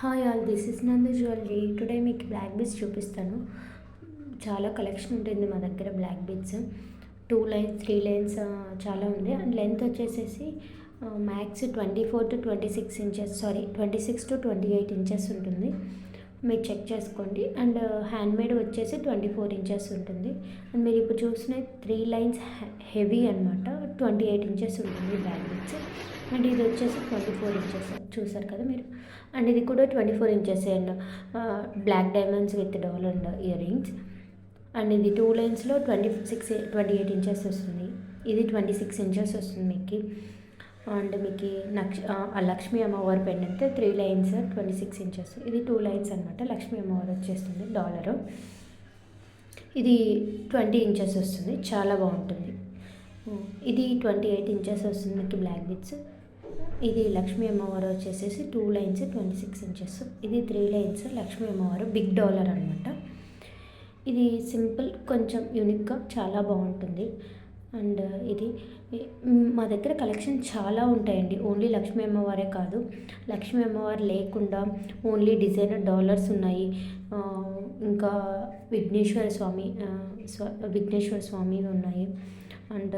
Hi all, this is నందు jewellery. Today మీకు black beads చూపిస్తాను. చాలా కలెక్షన్ ఉంటుంది మా దగ్గర బ్లాక్ బీడ్స్. 2 లైన్స్ 3 లైన్స్ చాలా ఉంది. అండ్ లెంత్ వచ్చేసేసి max 24 to 26 inches, 26 to 28 inches ఉంటుంది. మీరు చెక్ చేసుకోండి. అండ్ హ్యాండ్మేడ్ వచ్చేసి 24 ఇంచెస్ ఉంటుంది. అండ్ మీరు ఇప్పుడు చూసిన 3 లైన్స్ హెవీ అనమాట, 28 ఇంచెస్ ఉంటుంది బ్లాక్ బీడ్స్. అండ్ ఇది వచ్చేసి 24 ఇంచెస్ చూసారు కదా మీరు. అండ్ ఇది కూడా 24 inches and black diamonds with dollar earrings. And ఇది 2 లైన్స్లో 28 ఇంచెస్ వస్తుంది. ఇది 26 ఇంచెస్ వస్తుంది మీకు. అండ్ మీకు లక్ష్మీ అమ్మవారి పెండెంట్ 3 లైన్స్ 26 ఇంచెస్. ఇది 2 లైన్స్ అనమాట. లక్ష్మీ అమ్మవారు వచ్చేస్తుంది డాలరు. ఇది 20 ఇంచెస్ వస్తుంది, చాలా బాగుంటుంది. ఇది 28 ఇంచెస్ వస్తుంది మీకు బ్లాక్ బీడ్స్. ఇది లక్ష్మీ అమ్మవారు వచ్చేసేసి 2 లైన్స్ 26 ఇంచెస్. ఇది 3 లైన్స్ లక్ష్మీ అమ్మవారు బిగ్ డాలర్ అనమాట. ఇది సింపుల్, కొంచెం యూనిక్గా చాలా బాగుంటుంది. అండ్ ఇది మా దగ్గర కలెక్షన్ చాలా ఉంటాయండి. ఓన్లీ లక్ష్మీ అమ్మవారే కాదు, లక్ష్మీ అమ్మవారు లేకుండా ఓన్లీ డిజైనర్ డాలర్స్ ఉన్నాయి. ఇంకా విఘ్నేశ్వర స్వామి ఉన్నాయి. అండ్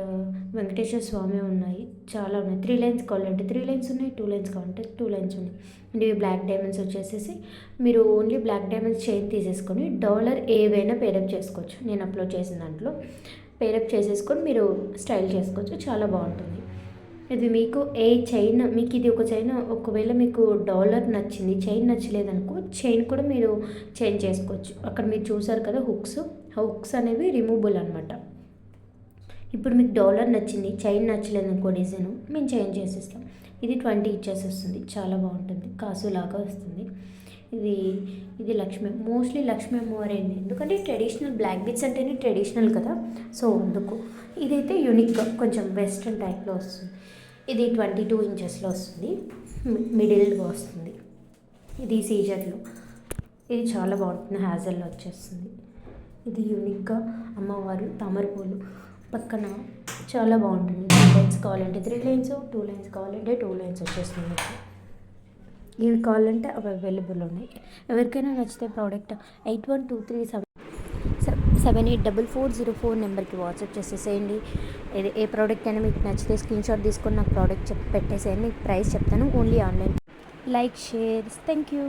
వెంకటేశ్వర స్వామి ఉన్నాయి, చాలా ఉన్నాయి. 3 లైన్స్ కావాలంటే 3 లైన్స్ ఉన్నాయి, 2 లైన్స్ కావాలంటే 2 లైన్స్ ఉన్నాయి. అండ్ ఇవి బ్లాక్ డైమండ్స్ వచ్చేసేసి మీరు ఓన్లీ బ్లాక్ డైమండ్స్ చైన్ తీసేసుకొని డాలర్ ఏవైనా పేరప్ చేసుకోవచ్చు. నేను అప్లోడ్ చేసిన దాంట్లో పేరప్ చేసేసుకొని మీరు స్టైల్ చేసుకోవచ్చు, చాలా బాగుంటుంది. ఇది మీకు మీకు ఇది ఒక చైన్, ఒకవేళ మీకు డాలర్ నచ్చింది, చైన్ నచ్చలేదనుకో చైన్ కూడా మీరు చేంజ్ చేసుకోవచ్చు. అక్కడ మీరు చూసారు కదా హుక్స్ అనేవి రిమూవబుల్ అనమాట. ఇప్పుడు మీకు డాలర్ నచ్చింది, చైన్ నచ్చలేదు అనుకో డిజైన్, మేము చేంజ్ చేసిస్తాం. ఇది 20 ఇంచెస్ వస్తుంది, చాలా బాగుంటుంది, కాసులాగా వస్తుంది. ఇది మోస్ట్లీ లక్ష్మీ అమ్మవారేంటి, ఎందుకంటే ట్రెడిషనల్ బ్లాక్ బీడ్స్ అంటేనే ట్రెడిషనల్ కదా, సో అందుకు. ఇదైతే యూనిక్గా కొంచెం వెస్ట్రన్ టైప్లో వస్తుంది. ఇది 22 ఇంచెస్లో వస్తుంది, మిడిల్గా వస్తుంది. ఇది సీజర్లో, ఇది చాలా బాగుంటుంది, హ్యాజల్లో వచ్చేస్తుంది. ఇది యూనిక్గా అమ్మవారు తామరపూలు పక్కన చాలా బాగుంటుంది. 3 లైన్స్ కావాలంటే 3 లైన్స్, 2 లైన్స్ కావాలంటే 2 లైన్స్ వచ్చేస్తుంది. ఇవి కావాలంటే అవి అవైలబుల్ ఉన్నాయి. ఎవరికైనా నచ్చితే ప్రోడక్ట్ 8123784404 నెంబర్కి వాట్సాప్ చేసేసేయండి. ఏ ప్రోడక్ట్ అయినా మీకు నచ్చితే స్క్రీన్షాట్ తీసుకొని నాకు ప్రోడక్ట్ పెట్టేసేయండి. ప్రైస్ చెప్తాను, only online. Like, share. Thank you.